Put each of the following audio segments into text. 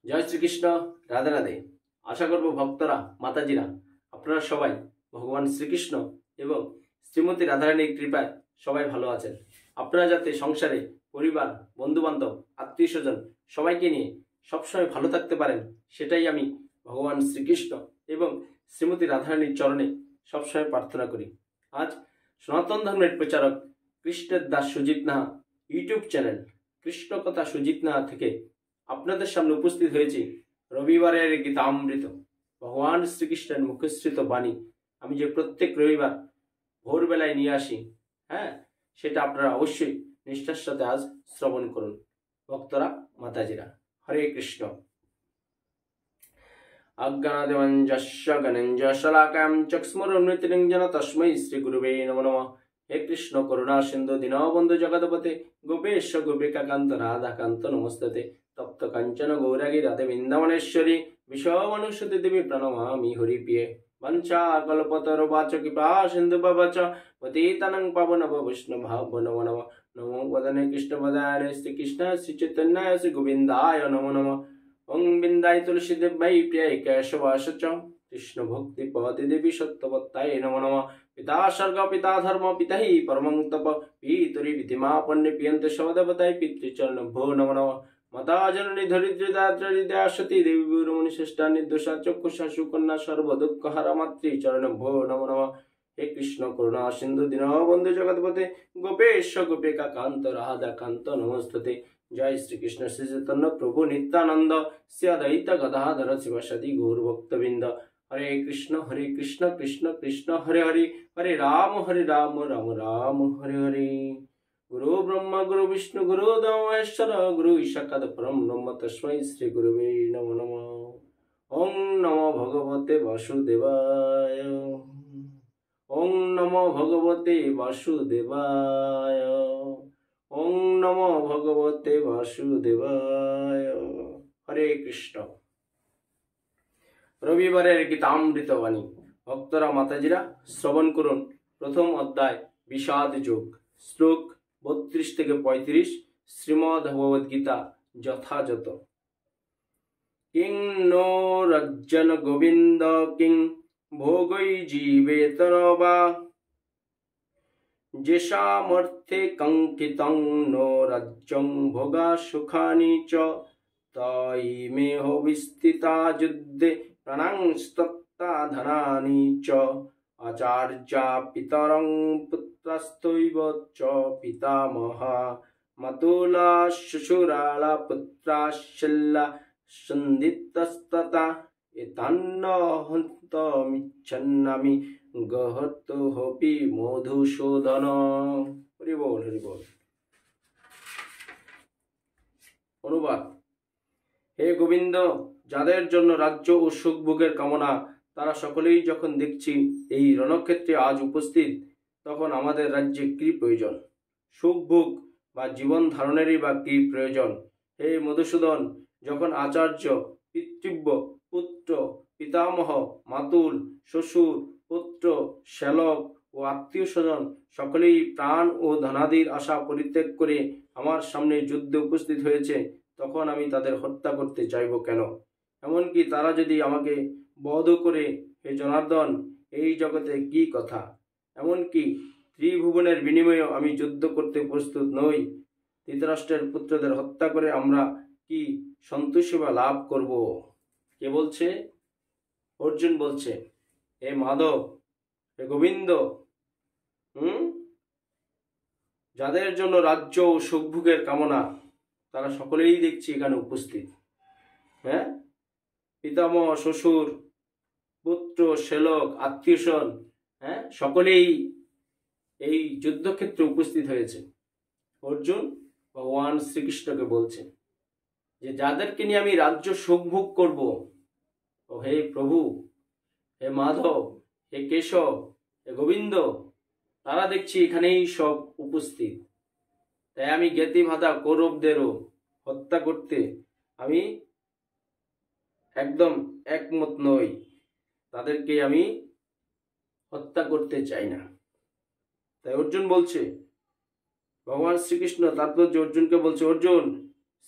জয় শ্রীকৃষ্ণ। রাধে রাধে। আশা করব ভক্তরা, মাতাজিরা, আপনারা সবাই ভগবান শ্রীকৃষ্ণ এবং শ্রীমতী রাধারানীর কৃপায় সবাই ভালো আছেন। আপনারা যাতে সংসারে পরিবার, বন্ধুবান্ধব, আত্মীয় স্বজন সবাইকে নিয়ে সবসময় ভালো থাকতে পারেন, সেটাই আমি ভগবান শ্রীকৃষ্ণ এবং শ্রীমতী রাধারানীর চরণে সবসময় প্রার্থনা করি। আজ সনাতন ধর্মের প্রচারক কৃষ্ণের দাস সুজিত নাহা ইউটিউব চ্যানেল কৃষ্ণ কথা সুজিত নাহা থেকে আপনাদের সামনে উপস্থিত হয়েছি রবিবারের গীতামৃত, ভগবান শ্রীকৃষ্ণের মুখশ্রিত বাণী। আমি যে প্রত্যেক রবিবার ভোরবেলায় নিয়ে আসি, সেটা আপনারা অবশ্যই নিষ্ঠার সাথে আজ শ্রবণ করুন। ভক্তরা, মাতাজিরা, হরে কৃষ্ণ। অজ্ঞানাদিমঞ্জস্য গণঞ্জশলাকাম চক্স্মরুন্নতিরঞ্জন তস্मै শ্রী গুরুবে নমো নমঃ। হে কৃষ্ণ করুণা সিন্ধু দীনবন্ধু জগৎপতে গোপেশ গোপিকাকান্ত রাধাকান্ত নমস্তে। তপ্ত কাঞ্চন গৌরাঙ্গী রাধে বৃন্দাবনেশ্বরী বিশ্বমনুষ্যতি দেবী প্রণমামি হরিপ্রিয়ে। বঞ্চা কল্পতরুবাচ কৃপা সিন্ধুভ্যশ্চ পতিতানাং পাবনভ বৈষ্ণভাভ্যো নমো নমঃ। নমো বদনে কৃষ্ণপদায় শ্রীকৃষ্ণ শ্রীচৈতন্যায় শ্রী গোবিন্দায় নমো নমঃ। ওং বিন্দায় তুলসী দেবাই প্রিয়ায় কেশবাস চ কৃষ্ণ ভক্তি পদে দেবী সত্যবত্তায় নমো নমঃ। পিতা স্বর্গ পিতা ধর্ম পিতা হি পরমং তপ পিতরি বিধিমা পণ্যে পিয়ন্তে সবদেবতায় পিতৃচরণ ভো নমো নমঃ। মাতা জননী ধরিত্রী দাত্রী দয়াসতী দেবী গুরুমণি শ্রেষ্ঠা নির্দোষা চক্ষুষা সুকন্যা সর্ব দুঃখ হারা মাতৃ চরণ ভো নমো নমঃ। হে কৃষ্ণ করুণা সিন্ধু দীনবন্ধু জগৎপতে গোপেশ গোপিকা কান্ত রাধা কান্ত নমস্তে। জয় শ্রীকৃষ্ণ শ্রী চৈতন্য প্রভু নিত্যানন্দ শ্রী অদ্বৈত গদাধর শিবসদি গৌর ভক্তবৃন্দ। হরে কৃষ্ণ কৃষ্ণ কৃষ্ণ হরে হরে, হরে রাম রাম রাম হরে হরে। গুরু ব্রহ্মা গুরু বিষ্ণু গুরু মহেশ্বর গুরু সাক্ষাৎ পরম ব্রহ্ম তস্मै শ্রী গুরুবে নমো নমঃ। ওং নমো ভগবতে বাসুদেবায়। ওং নমো ভগবতে বাসুদেবায়। ওং নমো ভগবতে বাসুদেবায়। হরে কৃষ্ণ। রবিবারের গীতামৃত বাণী। ভক্তরা, মাতাজিরা, শ্রবণ করুন। প্রথম অধ্যায় বিষাদ যোগ, শ্লোক 32 থেকে 35, শ্রীমদ্ ভগবদ গীতা যথাযথ। কিং নো রজ্জন গোবিন্দ কিং ভোগৈ জীবেতর বা যেষামর্থে কঙ্কিতং নো রাজ্যং ভোগা সুখানি চ তৈমেহ বিস্থিতা যুদ্ধে প্রাণাংস্তত্তা ধনানি চ আচার্যা পিতরং পুত্রস্তৈব চ পিতামহা মাতুলা শ্বশুরালা পুত্রাশল্যা সন্দিতস্ততা এতান্ন হন্তমিচ্ছন্নামি গহতোপি মধুসূদন। হরি বল, হরি বল। অনুবাদ। হে গোবিন্দ, যাদের জন্য রাজ্য ও সুখ ভোগের কামনা, তারা সকলেই যখন দেখছি এই রণক্ষেত্রে আজ উপস্থিত, তখন আমাদের রাজ্যে কি প্রয়োজন? সুখ ভোগ বা জীবন ধারণেরই বা কি প্রয়োজন? হে মধুসূদন, যখন আচার্য, পিতৃব্য, পুত্র, পিতামহ, মাতুল, শ্বশুর, পুত্র, শ্যালক ও আত্মীয় স্বজন সকলেই প্রাণ ও ধনাদির আশা পরিত্যাগ করে আমার সামনে যুদ্ধে উপস্থিত হয়েছে, তখন আমি তাদের হত্যা করতে চাইব কেন? এমনকি তারা যদি আমাকে বধ করে, হে জনার্দন, এই জগতে কি কথা? এমনকি ত্রিভুবনের বিনিময়েও আমি যুদ্ধ করতে প্রস্তুত নই। ধৃতরাষ্ট্রের পুত্রদের হত্যা করে আমরা কি সন্তোষী বা লাভ করব? কে বলছে? অর্জুন বলছে, হে মাধব, হে গোবিন্দ, যাদের জন্য রাজ্য ও সুখভোগের কামনা, তারা সকলেই দেখছি এখানে উপস্থিত। পিতামহ, শ্বশুর, পুত্র, শ্যালক, আত্মীয়স্বজন, সকলেই এই যুদ্ধক্ষেত্রে উপস্থিত হয়েছে। অর্জুন ভগবান শ্রীকৃষ্ণকে বলছে যে যাদেরকে নিয়ে আমি রাজ্য সুখভোগ করব, ও হে প্রভু, হে মাধব, হে কেশব, হে গোবিন্দ, তারা দেখছি এখানেই সব উপস্থিত। তাই আমি জ্ঞাতি ভাতা কৌরবদেরও হত্যা করতে আমি একদম একমত নই। তাদেরকে আমি হত্যা করতে চাই না। তাই অর্জুন বলছে, ভগবান শ্রীকৃষ্ণ তাৎপর্য অর্জুনকে বলছে, অর্জুন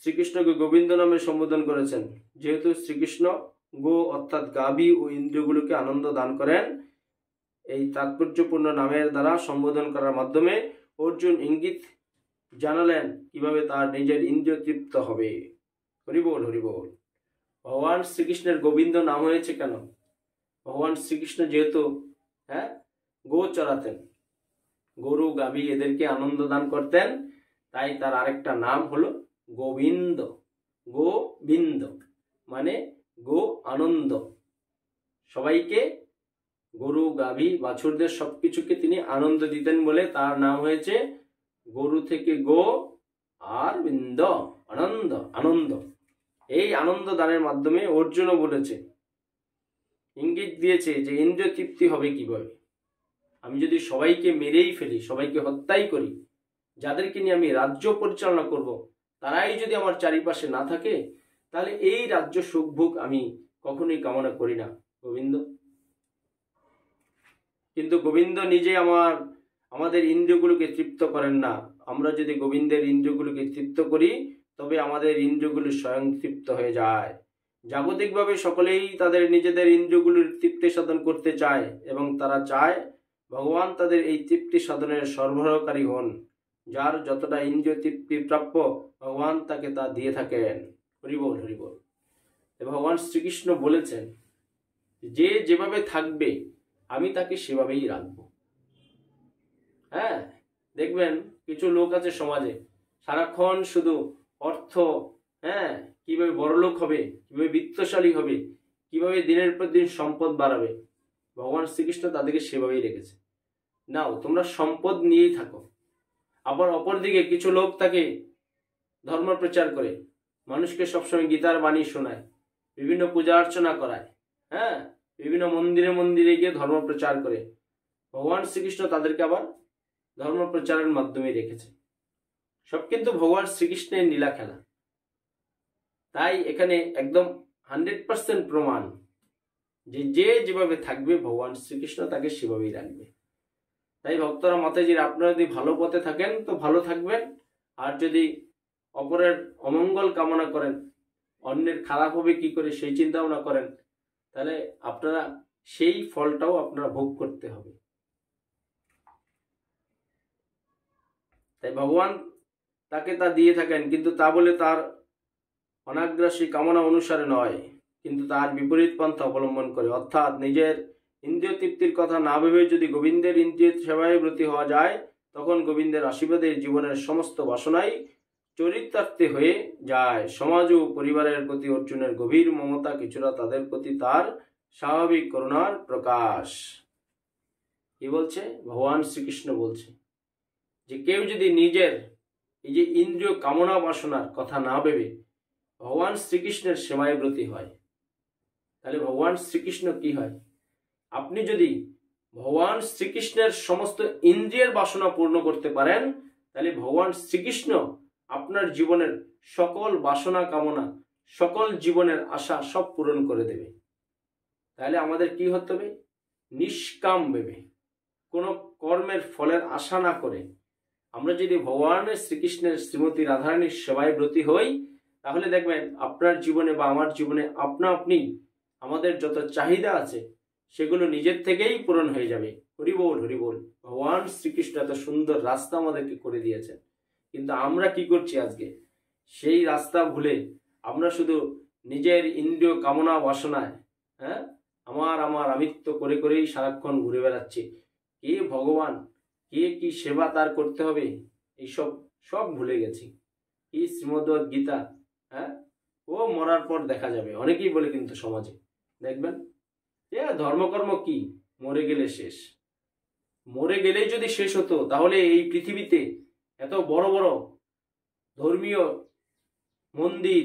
শ্রীকৃষ্ণকে গোবিন্দ নামে সম্বোধন করেছেন, যেহেতু শ্রীকৃষ্ণ গো অর্থাৎ গাভী ও ইন্দ্রিয়গুলোকে আনন্দ দান করেন, এই তাৎপর্যপূর্ণ নামের দ্বারা সম্বোধন করার মাধ্যমে অর্জুন ইঙ্গিত জানালেন কিভাবে তার নিজের ইন্দ্রিয় তৃপ্ত হবে। হরিবোল হরিবোল। ভগবান শ্রীকৃষ্ণের গোবিন্দ নাম হয়েছে কেন? ভগবান শ্রীকৃষ্ণ যেহেতু গো চড়াতেন, গরু গাভী এদেরকে আনন্দ দান করতেন, তাই তার আরেকটা নাম হলো গোবিন্দ। গোবিন্দ মানে গো আনন্দ, সবাইকে গরু গাভী বাছুরদের সবকিছুকে তিনি আনন্দ দিতেন বলে তার নাম হয়েছে গরু থেকে গো আর বিন্দ, আনন্দ। আনন্দ, এই আনন্দ দানের মাধ্যমে অর্জুনও বলেছে, ইঙ্গিত দিয়েছে যে ইন্দ্রিয় তৃপ্তি হবে কিভাবে। আমি যদি সবাইকে মেরেই ফেলি, সবাইকে হত্যাই করি, যাদেরকে নিয়ে আমি রাজ্য পরিচালনা করব, তারাই যদি আমার চারিপাশে না থাকে, তাহলে এই রাজ্য সুখভোগ আমি কখনোই কামনা করি না গোবিন্দ। কিন্তু গোবিন্দ নিজে আমাদের ইন্দ্রিয়গুলোকে তৃপ্ত করেন না। আমরা যদি গোবিন্দের ইন্দ্রিয়গুলোকে তৃপ্ত করি, তবে আমাদের ইন্দ্রিয়গুলো স্বয়ং তৃপ্ত হয়ে যায়। জাগতিকভাবে সকলেই তাদের নিজেদের ইন্দ্রিয়গুলির তৃপ্তি সাধন করতে চায় এবং তারা চায় ভগবান তাদের এই তৃপ্তি সাধনের সরবরাহকারী হন। যার যতটা ইন্দ্রিয় তৃপ্তি প্রাপ্য, ভগবান তাকে তা দিয়ে থাকেন। হরিবোল হরিবোল। ভগবান শ্রীকৃষ্ণ বলেছেন, যে যেভাবে থাকবে আমি তাকে সেভাবেই রাখবো। দেখবেন কিছু লোক আছে সমাজে, সারাক্ষণ শুধু অর্থ, কিভাবে বড়লোক হবে, কিভাবে বিত্তশালী হবে, কিভাবে দিনের পর দিন সম্পদ বাড়াবে। ভগবান শ্রীকৃষ্ণ তাদেরকে সেভাবেই রেখেছে। নাও, তোমরা সম্পদ নিয়েই থাকো। আবার অপরদিকে কিছু লোক তাকে ধর্ম প্রচার করে, মানুষকে সবসময় গীতার বাণী শোনায়, বিভিন্ন পূজা অর্চনা করায়, বিভিন্ন মন্দিরে মন্দিরে গিয়ে ধর্ম প্রচার করে। ভগবান শ্রীকৃষ্ণ তাদেরকে আবার ধর্ম প্রচারের মাধ্যমে রেখেছে। সব কিন্তু ভগবান শ্রীকৃষ্ণের লীলা খেলা। তাই এখানে একদম 100% প্রমাণ যে যে যেভাবে থাকবে ভগবান শ্রীকৃষ্ণ তাকে সেভাবেই রাখবে। তাই ভক্তরা মাতাজির, আপনারা যদি ভালো পথে থাকেন তো ভালো থাকবেন, আর যদি অপরের অমঙ্গল কামনা করেন, অন্যের খারাপ হবে কি করে সেই চিন্তা ভাবনা করেন, তাহলে আপনারা সেই ফলটাও আপনারা ভোগ করতে হবে। তাই ভগবান তাকে তা দিয়ে থাকেন, কিন্তু তা বলে তার অনাগ্রাসী কামনা অনুসারে নয়, কিন্তু তার বিপরীত পন্থা অবলম্বন করে। অর্থাৎ নিজের ইন্দ্রিয় তৃপ্তির কথা না ভেবে যদি গোবিন্দের ইন্দ্রিয় সেবায় ব্রতী হওয়া যায়, তখন গোবিন্দের আশীর্বাদে জীবনের সমস্ত বাসনাই চরিতার্থে হয়ে যায়। সমাজ ও পরিবারের প্রতি অর্জুনের গভীর মমতা কিছুটা তাদের প্রতি তার স্বাভাবিক করুণার প্রকাশ। কি বলছে ভগবান শ্রীকৃষ্ণ? বলছে যে কেউ যদি নিজের এই যে ইন্দ্রিয় কামনা বাসনার কথা না ভেবে ভগবান শ্রীকৃষ্ণের সেবায় ব্রতী হয়, তাহলে ভগবান শ্রীকৃষ্ণ কি হয়? আপনি যদি ভগবান শ্রীকৃষ্ণের সমস্ত ইন্দ্রিয়ের বাসনা পূর্ণ করতে পারেন, তাহলে ভগবান শ্রীকৃষ্ণ আপনার জীবনের সকল বাসনা কামনা, সকল জীবনের আশা সব পূরণ করে দেবে। তাহলে আমাদের কি হতে হবে? নিষ্কাম ভেবে, কোনো কর্মের ফলের আশা না করে আমরা যদি ভগবানের শ্রীকৃষ্ণের শ্রীমতী রাধারানীর সেবায় ব্রতী হই, তাহলে দেখবেন আপনার জীবনে বা আমার জীবনে আপনা আপনি আমাদের যত চাহিদা আছে সেগুলো নিজের থেকেই পূরণ হয়ে যাবে। হরিবোল হরিবোল। ভগবান শ্রীকৃষ্ণ এত সুন্দর রাস্তা আমাদেরকে করে দিয়েছেন, কিন্তু আমরা কি করছি আজকে? সেই রাস্তা ভুলে আমরা শুধু নিজের ইন্দ্রিয় কামনা বাসনায় আমার আমার আমিত্ব করে করেই সারাক্ষণ ঘুরে বেড়াচ্ছি। কে ভগবান, কে কি সেবা তার করতে হবে, এইসব সব ভুলে গেছি। কি শ্রীমদ্ভগবদ গীতা, ও মরার পর দেখা যাবে, অনেকেই বলে কিন্তু সমাজে দেখবেন ধর্মকর্ম কি, মরে গেলে শেষ। মরে গেলেই যদি শেষ হতো, তাহলে এই পৃথিবীতে এত বড় বড় ধর্মীয় মন্দির,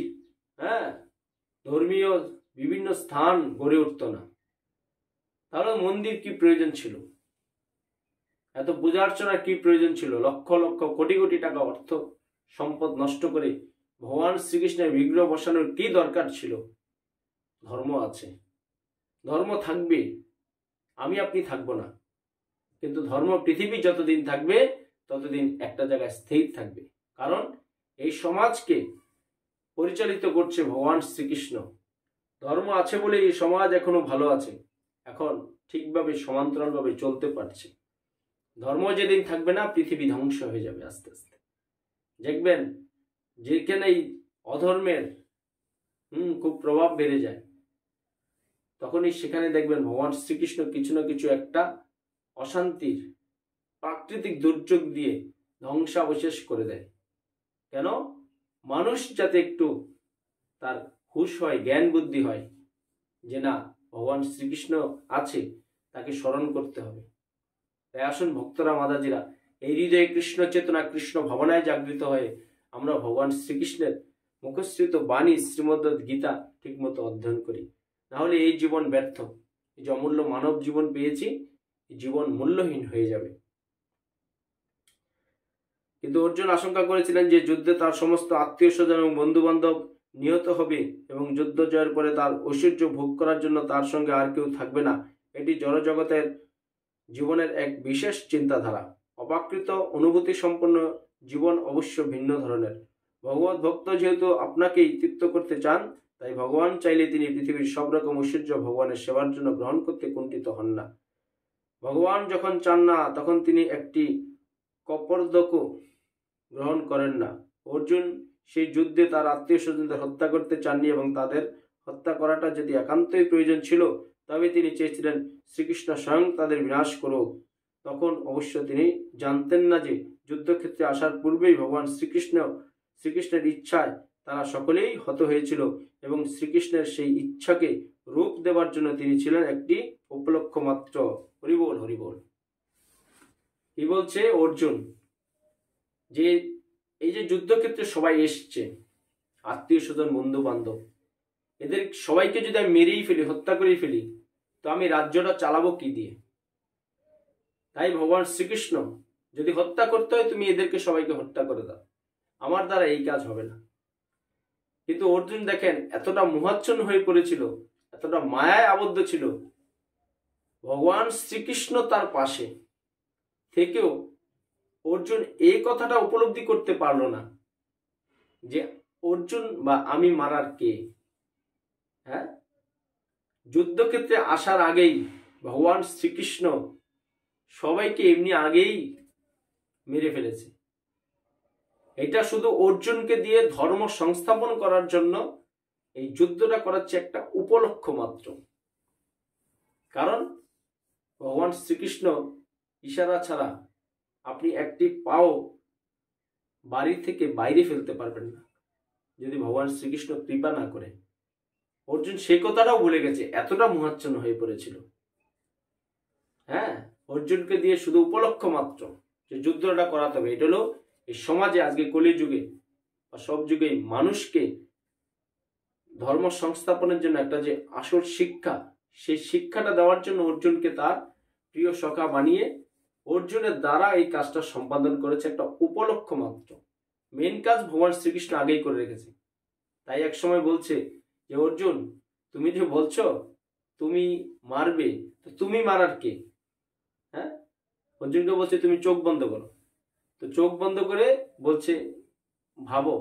ধর্মীয় বিভিন্ন স্থান গড়ে উঠত না। তাহলে মন্দির কি প্রয়োজন ছিল? এত পূজা অর্চনার কি প্রয়োজন ছিল? লক্ষ লক্ষ কোটি কোটি টাকা অর্থ সম্পদ নষ্ট করে ভগবান শ্রীকৃষ্ণের বিগ্রহ বসানোর কি দরকার ছিল? ধর্ম আছে, ধর্ম থাকবে, আমি আপনি থাকবো না, কিন্তু ধর্ম পৃথিবী যতদিন থাকবে ততদিন একটা জায়গায় স্থির থাকবে। কারণ এই সমাজকে পরিচালিত করছে ভগবান শ্রীকৃষ্ণ, ধর্ম আছে বলে এই সমাজ এখনো ভালো আছে, এখন ঠিকভাবে সমান্তরালভাবে চলতে পারছে। ধর্ম যেদিন থাকবে না, পৃথিবী ধ্বংস হয়ে যাবে আস্তে আস্তে। দেখবেন যেখানে এই অধর্মের খুব প্রভাব বেড়ে যায়, তখনই সেখানে দেখবেন ভগবান শ্রীকৃষ্ণ কিছু না কিছু একটা অশান্তির প্রাকৃতিক দুর্যোগ দিয়ে ধ্বংসাবশেষ করে দেয়। কেন? মানুষ যাতে একটু তার হুঁশ হয়, জ্ঞান বুদ্ধি হয়, যে না ভগবান শ্রীকৃষ্ণ আছে, তাকে স্মরণ করতে হবে। তাই আসুন ভক্তরা, মাদাজিরা, এই হৃদয়ে কৃষ্ণ চেতনা, কৃষ্ণ ভাবনায় জাগৃত হয়ে আমরা ভগবান শ্রীকৃষ্ণের মুখশ্রিত বাণী শ্রীমদ্ গীতা ঠিকমতো অধ্যয়ন করি। নাহলে এই জীবন ব্যর্থ। এই যে অমূল্য মানব জীবন পেয়েছি, এই জীবন মূল্যহীন হয়ে যাবে। কিন্তু অর্জুন আশঙ্কা করেছিলেন যে যুদ্ধে তার সমস্ত আত্মীয় স্বজন এবং বন্ধু বান্ধব নিহত হবে এবং যুদ্ধ জয়ের পরে তার ঐশ্বর্য ভোগ করার জন্য তার সঙ্গে আর কেউ থাকবে না। এটি জড়জগতের জীবনের এক বিশেষ চিন্তাধারা। অপ্রাকৃত অনুভূতি সম্পন্ন জীবন অবশ্য ভিন্ন ধরনের। ভগবত ভক্ত যেহেতু আপনাকেই তৃপ্ত করতে চান, তাই ভগবান চাইলে তিনি পৃথিবীর সব রকম ঐশ্বর্য ভগবানের সেবার জন্য গ্রহণ করতে কুণ্ঠিত হন না। ভগবান যখন চান না, তখন তিনি একটি কপর্দকও গ্রহণ করেন না। অর্জুন সেই যুদ্ধে তার আত্মীয় স্বজনদের হত্যা করতে চাননি, এবং তাদের হত্যা করাটা যদি একান্তই প্রয়োজন ছিল, তবে তিনি চেয়েছিলেন শ্রীকৃষ্ণ স্বয়ং তাদের বিনাশ করুক। তখন অবশ্য তিনি জানতেন না যে যুদ্ধক্ষেত্রে আসার পূর্বেই ভগবান শ্রীকৃষ্ণের ইচ্ছায় তারা সকলেই হত হয়েছিল, এবং শ্রীকৃষ্ণের সেই ইচ্ছাকে রূপ দেওয়ার জন্য তিনি ছিলেন একটি উপলক্ষ মাত্র। হরিবোল হরিবোল। কি বলছে অর্জুন? যে এই যে যুদ্ধক্ষেত্রে সবাই এসছে, আত্মীয় স্বজন বন্ধু বান্ধব, এদের সবাইকে যদি আমি মেরেই ফেলি, হত্যা করেই ফেলি, তো আমি রাজ্যটা চালাবো কি দিয়ে? তাই ভগবান শ্রীকৃষ্ণ, যদি হত্যা করতে হয় তুমি এদেরকে সবাইকে হত্যা করে দাও, আমার দ্বারা এই কাজ হবে না। কিন্তু অর্জুন দেখেন এতটা মোহাচ্ছন্ন হয়ে পড়েছিল, এতটা মায়ায় আবদ্ধ ছিল, ভগবান শ্রীকৃষ্ণ তার পাশে থেকেও অর্জুন এই কথাটা উপলব্ধি করতে পারলো না যে অর্জুন বা আমি মারার কে। হ্যাঁ, যুদ্ধক্ষেত্রে আসার আগেই ভগবান শ্রীকৃষ্ণ সবাইকে এমনি আগেই মেরে ফেলেছে। এটা শুধু অর্জুনকে দিয়ে ধর্ম সংস্থাপন করার জন্য এই যুদ্ধটা করাচ্ছে, একটা উপলক্ষ মাত্র। কারণ ভগবান শ্রীকৃষ্ণ ইশারা ছাড়া আপনি একটি পাও বাড়ি থেকে বাইরে ফেলতে পারবেন না, যদি ভগবান শ্রীকৃষ্ণ কৃপা না করে। অর্জুন সে কথাটাও ভুলে গেছে, এতটা মোহাচ্ছন্ন হয়ে পড়েছিল। হ্যাঁ, অর্জুনকে দিয়ে শুধু উপলক্ষ মাত্র যে যুদ্ধটা করাতে হবে। এটা হলো এই সমাজে আজকে কলিযুগে বা সব যুগেই মানুষকে ধর্ম সংস্থাপনের জন্য একটা যে আসল শিক্ষা, সেই শিক্ষাটা দেওয়ার জন্য অর্জুনকে তার প্রিয় সখা বানিয়ে অর্জুনের দ্বারা এই কাজটা সম্পাদন করেছে, একটা উপলক্ষ মাত্র। মেন কাজ ভগবান শ্রীকৃষ্ণ আগেই করে রেখেছে। তাই এক সময় বলছে যে অর্জুন, তুমি যে বলছো তুমি মারবে, তো তুমি মারার কে? হ্যাঁ, অর্জুনকে বলছে তুমি চোখ বন্ধ করো। তো চোখ বন্ধ করে বলছে, ভাবো,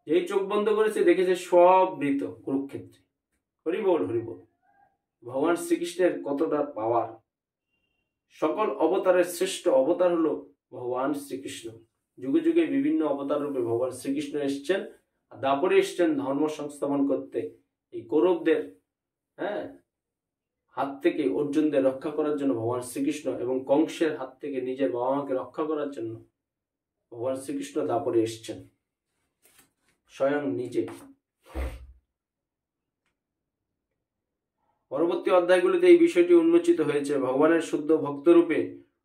যেই চোখ বন্ধ করেছে দেখেছে সব মৃত কুরুক্ষেত্রে। হরিবোল হরিবোল। ভগবান শ্রীকৃষ্ণের কতটা পাওয়ার। সকল অবতারের শ্রেষ্ঠ অবতার হলো ভগবান শ্রীকৃষ্ণ। যুগে যুগে বিভিন্ন অবতার রূপে ভগবান শ্রীকৃষ্ণ এসছেন, আর দাপরে এসছেন ধর্ম সংস্থাপন করতে, এই কৌরবদের হাত থেকে অর্জুনদের রক্ষা করার জন্য ভগবান শ্রীকৃষ্ণ, এবং কংসের হাত থেকে নিজের বাবা মাকে রক্ষা করার জন্য ভগবান শ্রীকৃষ্ণ দাপরে এসছেন স্বয়ং নিজে। পরবর্তী অধ্যায়গুলিতে এই বিষয়টি উন্মোচিত হয়েছে। ভগবানের শুদ্ধ ভক্তরূপে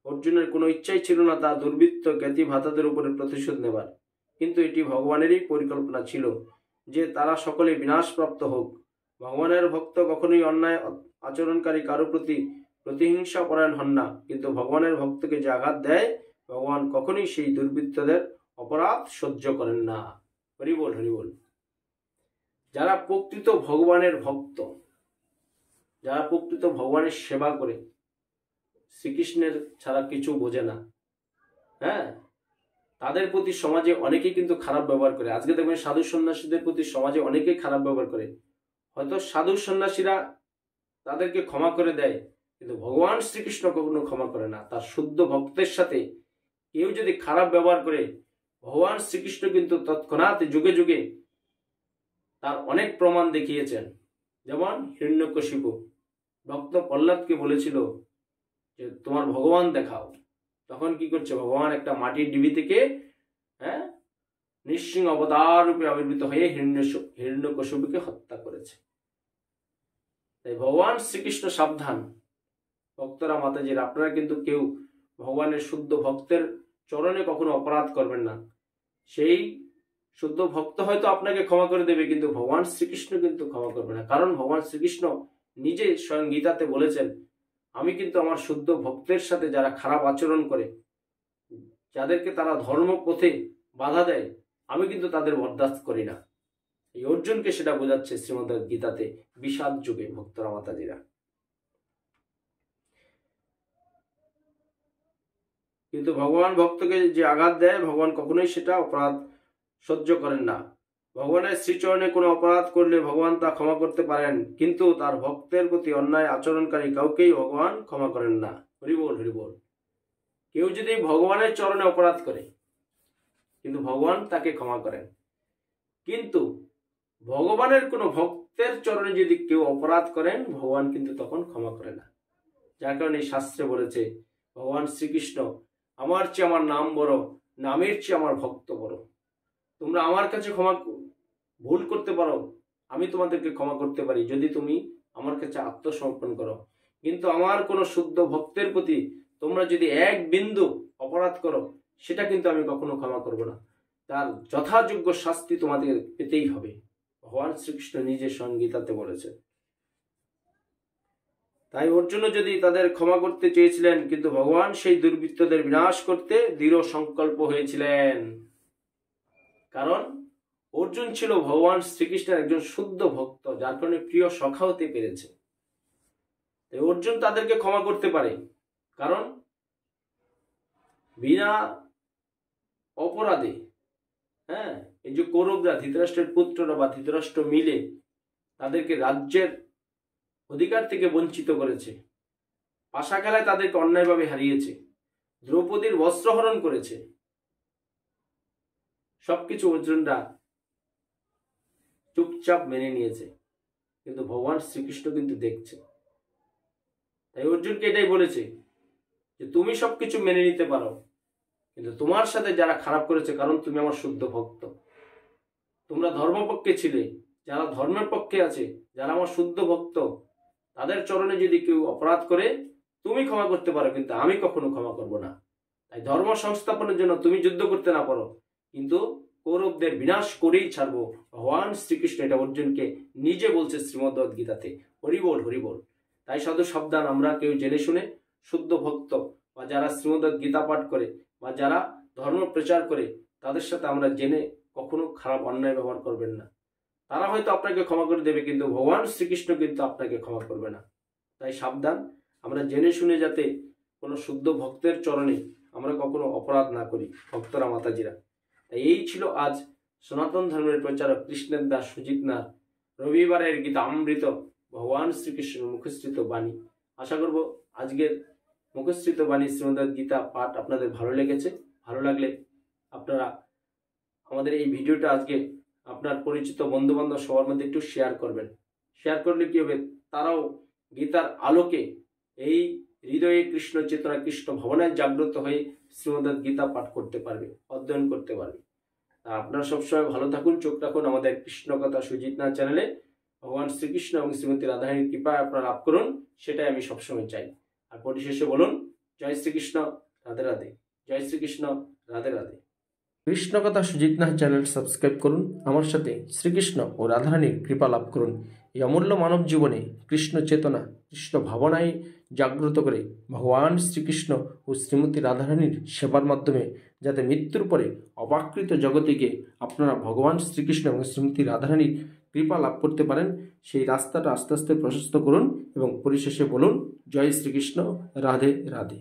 অর্জুনের কোনো ইচ্ছাই ছিল না তা দুর্বৃত্ত জ্ঞাতি ভাতাদের উপরে প্রতিশোধ নেবার, কিন্তু এটি ভগবানেরই পরিকল্পনা ছিল যে তারা সকলে বিনাশপ্রাপ্ত হোক। ভগবানের ভক্ত কখনোই অন্যায় আচরণকারী কারো প্রতি প্রতিহিংসা পরায়ণ হন না, কিন্তু ভগবানের ভক্তকে যে আঘাত দেয়, ভগবান কখনোই সেই দুর্বৃত্তদের অপরাধ সহ্য করেন না। হরিবোল হরিবোল। যারা প্রকৃত ভগবানের ভক্ত, যারা প্রকৃত ভগবানের সেবা করে, শ্রীকৃষ্ণের ছাড়া কিছু বোঝে না, হ্যাঁ, তাদের প্রতি সমাজে অনেকেই কিন্তু খারাপ ব্যবহার করে। আজকে দেখবেন সাধু সন্ন্যাসীদের প্রতি সমাজে অনেকেই খারাপ ব্যবহার করে। হয়তো সাধু সন্ন্যাসীরা তাদেরকে ক্ষমা করে দেয়, কিন্তু ভগবান শ্রীকৃষ্ণ কখনো ক্ষমা করে না। তার শুদ্ধ ভক্তের সাথে কেউ যদি খারাপ ব্যবহার করে, ভগবান শ্রীকৃষ্ণ কিন্তু তৎক্ষণাৎ যুগে যুগে তার অনেক প্রমাণ দেখিয়েছেন। যেমন হিরণ্যকশিপু ভক্ত প্রহ্লাদকে বলেছিল যে তোমার ভগবান দেখাও, তখন কি করছে, ভগবান একটা মাটির ডিবি থেকে নৃসিংহ অবতার রূপে আবির্ভূত হয়ে হিরণ্যকশিপুকে হত্যা করেছে। তাই ভগবান শ্রীকৃষ্ণ সাবধান। ভক্তরা মাতাজির, আপনারা কিন্তু কেউ ভগবানের শুদ্ধ ভক্তের চরণে কখনো অপরাধ করবেন না। সেই শুদ্ধ ভক্ত হয়তো আপনাকে ক্ষমা করে দেবে, কিন্তু ভগবান শ্রীকৃষ্ণ কিন্তু ক্ষমা করবে না। কারণ ভগবান শ্রীকৃষ্ণ নিজে স্বয়ং গীতাতে বলেছেন, আমি কিন্তু আমার শুদ্ধ ভক্তের সাথে যারা খারাপ আচরণ করে, যাদেরকে তারা ধর্মপথে বাধা দেয়, আমি কিন্তু তাদের বরদাস্ত করি না। এই অর্জুনকে সেটা বোঝাচ্ছে শ্রীমদ্ গীতাতে বিষাদ যুগে ভক্তরা মাতাজিরা। কিন্তু ভগবান ভক্তকে যে আঘাত দেয়, ভগবান কখনোই সেটা অপরাধ সহ্য করেন না। ভগবানের শ্রীচরণে কোনো অপরাধ করলে ভগবান তা ক্ষমা করতে পারেন, কিন্তু তার ভক্তের প্রতি অন্যায় আচরণকারী কাউকেই ভগবান ক্ষমা করেন না। হরিবোল হরিবোল। কেউ যদি ভগবানের চরণে অপরাধ করে, কিন্তু ভগবান তাকে ক্ষমা করেন, কিন্তু ভগবানের কোনো ভক্তের চরণে যদি কেউ অপরাধ করেন, ভগবান কিন্তু তখন ক্ষমা করে না। যার কারণে শাস্ত্রে বলেছে ভগবান শ্রীকৃষ্ণ, আমার চেয়ে আমার নাম বড়, নামের চেয়ে আমার ভক্ত বড়। তোমরা আমার কাছে ক্ষমা ভুল করতে পারো, আমি তোমাদেরকে ক্ষমা করতে পারি যদি তুমি আমার কাছে আত্মসমর্পণ করো, কিন্তু আমার কোনো শুদ্ধ ভক্তের প্রতি তোমরা যদি এক বিন্দু অপরাধ করো, সেটা কিন্তু আমি কখনো ক্ষমা করব না। তার যথাযোগ্য শাস্তি তোমাদের পেতেই হবে। ভগবান শ্রীকৃষ্ণ নিজের গীতাতে বলেছে। তাই অর্জুন যদি তাদের ক্ষমা করতে চেয়েছিলেন, কিন্তু ভগবান সেই দুর্বৃত্তদের বিনাশ করতে দৃঢ় সংকল্প হয়েছিলেন। কারণ অর্জুন ছিল ভগবান শ্রীকৃষ্ণের একজন শুদ্ধ ভক্ত, যার কারণে প্রিয় সখা হতে পেরেছে। তাই অর্জুন তাদেরকে ক্ষমা করতে পারে, কারণ বিনা অপরাধে এই যে কৌরবরা, ধৃতরাষ্ট্রের পুত্ররা বা ধৃতরাষ্ট্র মিলে তাদেরকে রাজ্যের অধিকার থেকে বঞ্চিত করেছে, পাশা খেলায় তাদেরকে অন্যায়ভাবে হারিয়েছে, দ্রৌপদীর বস্ত্রহরণ করেছে, সবকিছু অর্জুনরা চুপচাপ মেনে নিয়েছে, কিন্তু ভগবান শ্রীকৃষ্ণ কিন্তু দেখছে। তাই অর্জুনকে এটাই বলেছে যে তুমি সবকিছু মেনে নিতে পারো, কিন্তু তোমার সাথে যারা খারাপ করেছে, কারণ তুমি আমার শুদ্ধ ভক্ত, তোমরা ধর্মপক্ষে ছিলে, যারা ধর্মের পক্ষে আছে, যারা আমার শুদ্ধ ভক্ত, তাদের চরণে যদি কেউ অপরাধ করে তুমি ক্ষমা করতে পারো, কিন্তু আমি কখনো ক্ষমা করব না। তাই ধর্ম সংস্থাপনের জন্য তুমি যুদ্ধ করতে না পারো, কিন্তু কৌরবদের বিনাশ করেই ছাড়বো। ভগবান শ্রীকৃষ্ণ এটা অর্জুনকে নিজে বলছে শ্রীমদ্ গীতাতে। হরিবোল হরিবোল। তাই সাধু সাবধান, আমরা কেউ জেনে শুনে শুদ্ধ ভক্ত বা যারা শ্রীমদ্ গীতা পাঠ করে বা যারা ধর্ম প্রচার করে, তাদের সাথে আমরা জেনে কখনো খারাপ অন্যায় ব্যবহার করবেন না। তারা হয়তো আপনাকে ক্ষমা করে দেবে, কিন্তু ভগবান শ্রীকৃষ্ণ কিন্তু আপনাকে ক্ষমা করবে না। তাই সাবধান, আমরা জেনে শুনে যাতে কোনো শুদ্ধ ভক্তের চরণে আমরা কখনো অপরাধ না করি, ভক্তরা মাতাজিরা। তাই এই ছিল আজ সনাতন ধর্মের প্রচারক কৃষ্ণের দাস সুজিত নাথ রবিবারের গীতা অমৃত ভগবান শ্রীকৃষ্ণের মুখশ্রিত বাণী। আশা করব আজকের মুখশ্রিত বাণী শ্রীমদ্ গীতা পাঠ আপনাদের ভালো লেগেছে। ভালো লাগলে আপনারা আমাদের এই ভিডিওটা আজকে আপনার পরিচিত বন্ধু বান্ধব সবার মধ্যে একটু শেয়ার করবেন। শেয়ার করলে কি হবে, তারাও গীতার আলোকে এই হৃদয়ে কৃষ্ণ চেতনা, কৃষ্ণ ভাবনায় জাগ্রত হয়ে শ্রীমদ্ গীতা পাঠ করতে পারবে, অধ্যয়ন করতে পারবে। আপনারা সবসময় ভালো থাকুন, চোখ রাখুন আমাদের কৃষ্ণ কথা সুজিত নাথ চ্যানেলে। ভগবান শ্রীকৃষ্ণ এবং শ্রীমতী রাধারানীর কৃপায় আপনারা লাভ করুন, সেটাই আমি সবসময় চাই। আর পরিশেষে বলুন, জয় শ্রীকৃষ্ণ, রাধে রাধে। জয় শ্রীকৃষ্ণ, রাধে রাধে। কৃষ্ণ কথা সুজিত নাথ চ্যানেল সাবস্ক্রাইব করুন, আমার সাথে শ্রীকৃষ্ণ ও রাধারানীর কৃপা লাভ করুন। এই অমূল্য মানব জীবনে কৃষ্ণ চেতনা, কৃষ্ণ ভাবনায় জাগ্রত করে ভগবান শ্রীকৃষ্ণ ও শ্রীমতী রাধারানীর সেবার মাধ্যমে যাতে মৃত্যুর পরে অপাকৃত জগতিকে আপনারা ভগবান শ্রীকৃষ্ণ এবং শ্রীমতী রাধারানীর কৃপা লাভ করতে পারেন, সেই রাস্তাটা আস্তে আস্তে প্রশস্ত করুন এবং পরিশেষে বলুন, জয় শ্রীকৃষ্ণ, রাধে রাধে।